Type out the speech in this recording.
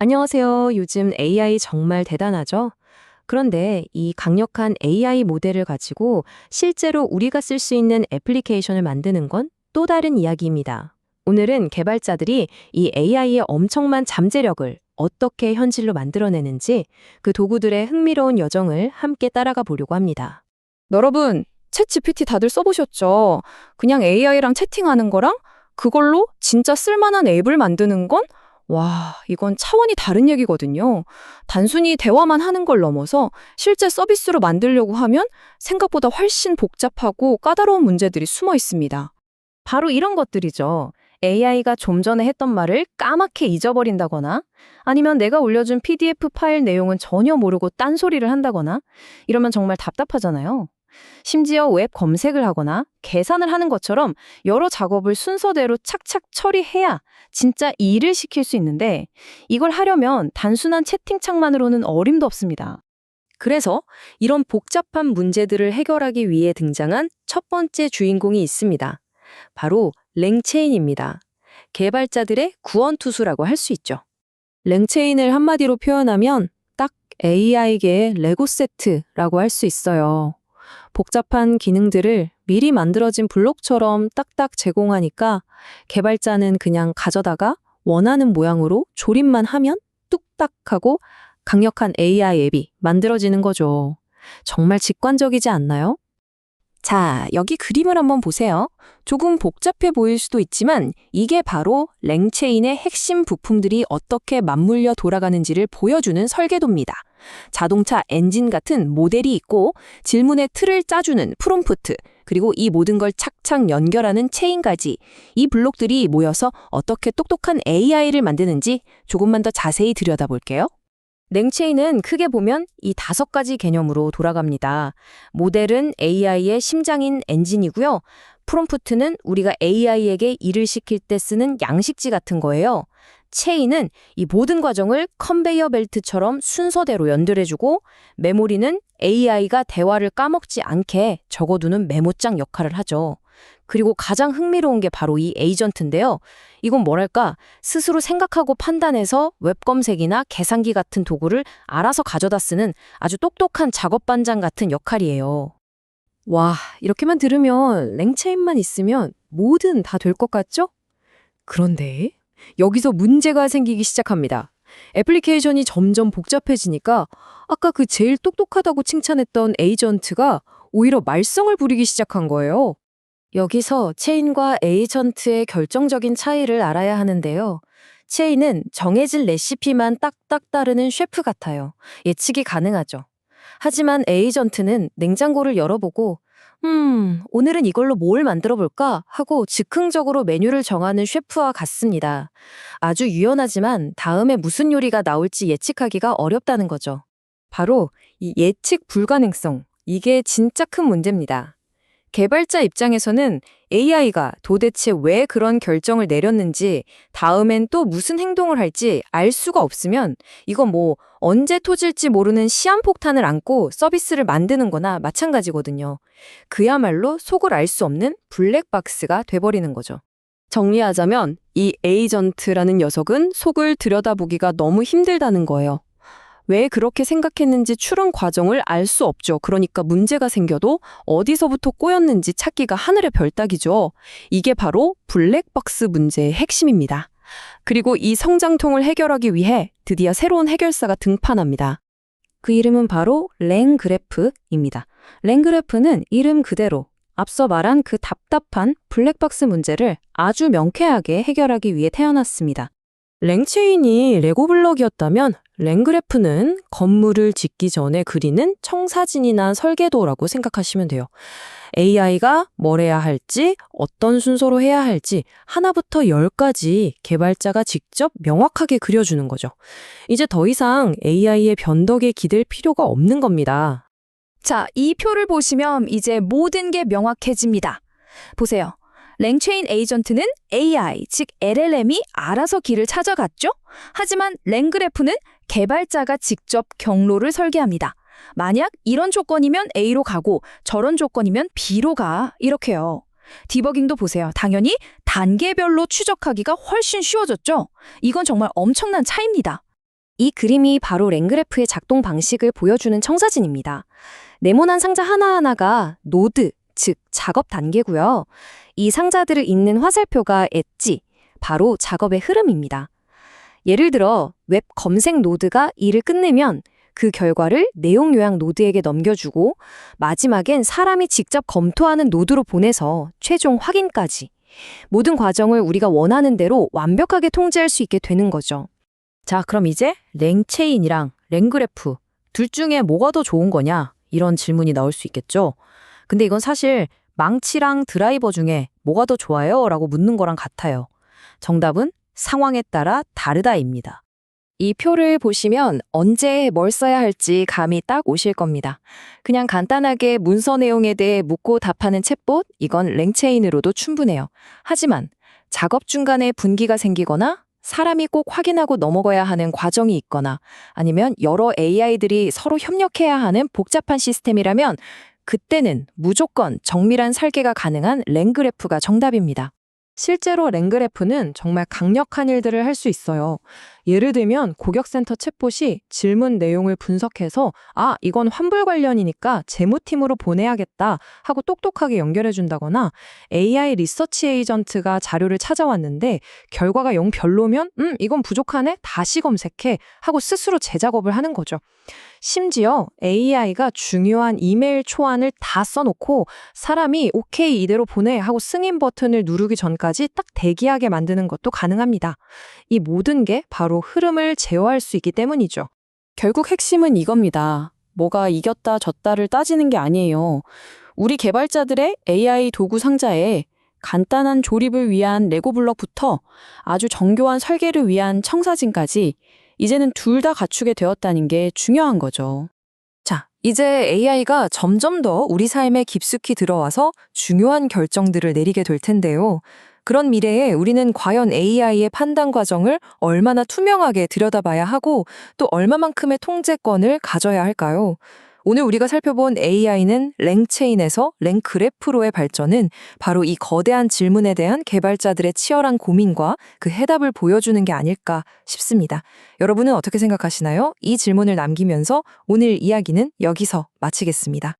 안녕하세요. 요즘 AI 정말 대단하죠? 그런데 이 강력한 AI 모델을 가지고 실제로 우리가 쓸 수 있는 애플리케이션을 만드는 건 또 다른 이야기입니다. 오늘은 개발자들이 이 AI의 엄청난 잠재력을 어떻게 현실로 만들어내는지 그 도구들의 흥미로운 여정을 함께 따라가 보려고 합니다. 여러분, 챗GPT 다들 써보셨죠? 그냥 AI랑 채팅하는 거랑 그걸로 진짜 쓸만한 앱을 만드는 건 와, 이건 차원이 다른 얘기거든요. 단순히 대화만 하는 걸 넘어서 실제 서비스로 만들려고 하면 생각보다 훨씬 복잡하고 까다로운 문제들이 숨어 있습니다. 바로 이런 것들이죠. AI가 좀 전에 했던 말을 까맣게 잊어버린다거나 아니면 내가 올려준 PDF 파일 내용은 전혀 모르고 딴소리를 한다거나 이러면 정말 답답하잖아요. 심지어 웹 검색을 하거나 계산을 하는 것처럼 여러 작업을 순서대로 착착 처리해야 진짜 일을 시킬 수 있는데 이걸 하려면 단순한 채팅창만으로는 어림도 없습니다. 그래서 이런 복잡한 문제들을 해결하기 위해 등장한 첫 번째 주인공이 있습니다. 바로 랭체인입니다. 개발자들의 구원투수라고 할 수 있죠. 랭체인을 한마디로 표현하면 딱 AI계의 레고 세트라고 할 수 있어요. 복잡한 기능들을 미리 만들어진 블록처럼 딱딱 제공하니까 개발자는 그냥 가져다가 원하는 모양으로 조립만 하면 뚝딱 하고 강력한 AI 앱이 만들어지는 거죠. 정말 직관적이지 않나요? 자, 여기 그림을 한번 보세요. 조금 복잡해 보일 수도 있지만 이게 바로 랭체인의 핵심 부품들이 어떻게 맞물려 돌아가는지를 보여주는 설계도입니다. 자동차 엔진 같은 모델이 있고 질문의 틀을 짜주는 프롬프트, 그리고 이 모든 걸 착착 연결하는 체인까지 이 블록들이 모여서 어떻게 똑똑한 AI를 만드는지 조금만 더 자세히 들여다볼게요. 랭체인은 크게 보면 이 5가지 개념으로 돌아갑니다. 모델은 AI의 심장인 엔진이고요. 프롬프트는 우리가 AI에게 일을 시킬 때 쓰는 양식지 같은 거예요. 체인은 이 모든 과정을 컨베이어 벨트처럼 순서대로 연결해주고, 메모리는 AI가 대화를 까먹지 않게 적어두는 메모장 역할을 하죠. 그리고 가장 흥미로운 게 바로 이 에이전트인데요. 이건 뭐랄까, 스스로 생각하고 판단해서 웹검색이나 계산기 같은 도구를 알아서 가져다 쓰는 아주 똑똑한 작업 반장 같은 역할이에요. 와, 이렇게만 들으면 랭체인만 있으면 뭐든 다 될 것 같죠? 그런데 여기서 문제가 생기기 시작합니다. 애플리케이션이 점점 복잡해지니까 아까 그 제일 똑똑하다고 칭찬했던 에이전트가 오히려 말썽을 부리기 시작한 거예요. 여기서 체인과 에이전트의 결정적인 차이를 알아야 하는데요. 체인은 정해진 레시피만 딱딱 따르는 셰프 같아요. 예측이 가능하죠. 하지만 에이전트는 냉장고를 열어보고 오늘은 이걸로 뭘 만들어 볼까 하고 즉흥적으로 메뉴를 정하는 셰프와 같습니다. 아주 유연하지만 다음에 무슨 요리가 나올지 예측하기가 어렵다는 거죠. 바로 이 예측 불가능성, 이게 진짜 큰 문제입니다. 개발자 입장에서는 AI가 도대체 왜 그런 결정을 내렸는지, 다음엔 또 무슨 행동을 할지 알 수가 없으면 이건 뭐 언제 터질지 모르는 시한폭탄을 안고 서비스를 만드는 거나 마찬가지거든요. 그야말로 속을 알 수 없는 블랙박스가 돼버리는 거죠. 정리하자면 이 에이전트라는 녀석은 속을 들여다보기가 너무 힘들다는 거예요. 왜 그렇게 생각했는지 추론 과정을 알 수 없죠. 그러니까 문제가 생겨도 어디서부터 꼬였는지 찾기가 하늘의 별따기죠. 이게 바로 블랙박스 문제의 핵심입니다. 그리고 이 성장통을 해결하기 위해 드디어 새로운 해결사가 등판합니다. 그 이름은 바로 랭그래프입니다. 랭그래프는 이름 그대로 앞서 말한 그 답답한 블랙박스 문제를 아주 명쾌하게 해결하기 위해 태어났습니다. 랭체인이 레고블럭이었다면 랭그래프는 건물을 짓기 전에 그리는 청사진이나 설계도라고 생각하시면 돼요. AI가 뭘 해야 할지, 어떤 순서로 해야 할지 하나부터 10까지 개발자가 직접 명확하게 그려주는 거죠. 이제 더 이상 AI의 변덕에 기댈 필요가 없는 겁니다. 자, 이 표를 보시면 이제 모든 게 명확해집니다. 보세요. 랭체인 에이전트는 AI, 즉 LLM이 알아서 길을 찾아갔죠? 하지만 랭그래프는 개발자가 직접 경로를 설계합니다. 만약 이런 조건이면 A로 가고 저런 조건이면 B로 가, 이렇게요. 디버깅도 보세요. 당연히 단계별로 추적하기가 훨씬 쉬워졌죠? 이건 정말 엄청난 차이입니다. 이 그림이 바로 랭그래프의 작동 방식을 보여주는 청사진입니다. 네모난 상자 하나하나가 노드, 즉 작업 단계고요. 이 상자들을 잇는 화살표가 엣지, 바로 작업의 흐름입니다. 예를 들어 웹 검색 노드가 일을 끝내면 그 결과를 내용 요약 노드에게 넘겨주고 마지막엔 사람이 직접 검토하는 노드로 보내서 최종 확인까지. 모든 과정을 우리가 원하는 대로 완벽하게 통제할 수 있게 되는 거죠. 자, 그럼 이제 랭체인이랑 랭그래프 둘 중에 뭐가 더 좋은 거냐? 이런 질문이 나올 수 있겠죠. 근데 이건 사실 망치랑 드라이버 중에 뭐가 더 좋아요? 라고 묻는 거랑 같아요. 정답은 상황에 따라 다르다입니다. 이 표를 보시면 언제 뭘 써야 할지 감이 딱 오실 겁니다. 그냥 간단하게 문서 내용에 대해 묻고 답하는 챗봇, 이건 랭체인으로도 충분해요. 하지만 작업 중간에 분기가 생기거나 사람이 꼭 확인하고 넘어가야 하는 과정이 있거나 아니면 여러 AI들이 서로 협력해야 하는 복잡한 시스템이라면 그때는 무조건 정밀한 설계가 가능한 랭그래프가 정답입니다. 실제로 랭그래프는 정말 강력한 일들을 할 수 있어요. 예를 들면 고객센터 챗봇이 질문 내용을 분석해서 이건 환불 관련이니까 재무팀으로 보내야겠다 하고 똑똑하게 연결해 준다거나 AI 리서치 에이전트가 자료를 찾아왔는데 결과가 영 별로면 이건 부족하네? 다시 검색해 하고 스스로 재작업을 하는 거죠. 심지어 AI가 중요한 이메일 초안을 다 써놓고 사람이 오케이 이대로 보내 하고 승인 버튼을 누르기 전까지 딱 대기하게 만드는 것도 가능합니다. 이 모든 게 바로 흐름을 제어할 수 있기 때문이죠. 결국 핵심은 이겁니다. 뭐가 이겼다 졌다를 따지는 게 아니에요. 우리 개발자들의 AI 도구 상자에 간단한 조립을 위한 레고 블럭부터 아주 정교한 설계를 위한 청사진까지 이제는 둘 다 갖추게 되었다는 게 중요한 거죠. 자, 이제 AI가 점점 더 우리 삶에 깊숙이 들어와서 중요한 결정들을 내리게 될 텐데요. 그런 미래에 우리는 과연 AI의 판단 과정을 얼마나 투명하게 들여다봐야 하고 또 얼마만큼의 통제권을 가져야 할까요? 오늘 우리가 살펴본 AI는 랭체인에서 랭그래프로의 발전은 바로 이 거대한 질문에 대한 개발자들의 치열한 고민과 그 해답을 보여주는 게 아닐까 싶습니다. 여러분은 어떻게 생각하시나요? 이 질문을 남기면서 오늘 이야기는 여기서 마치겠습니다.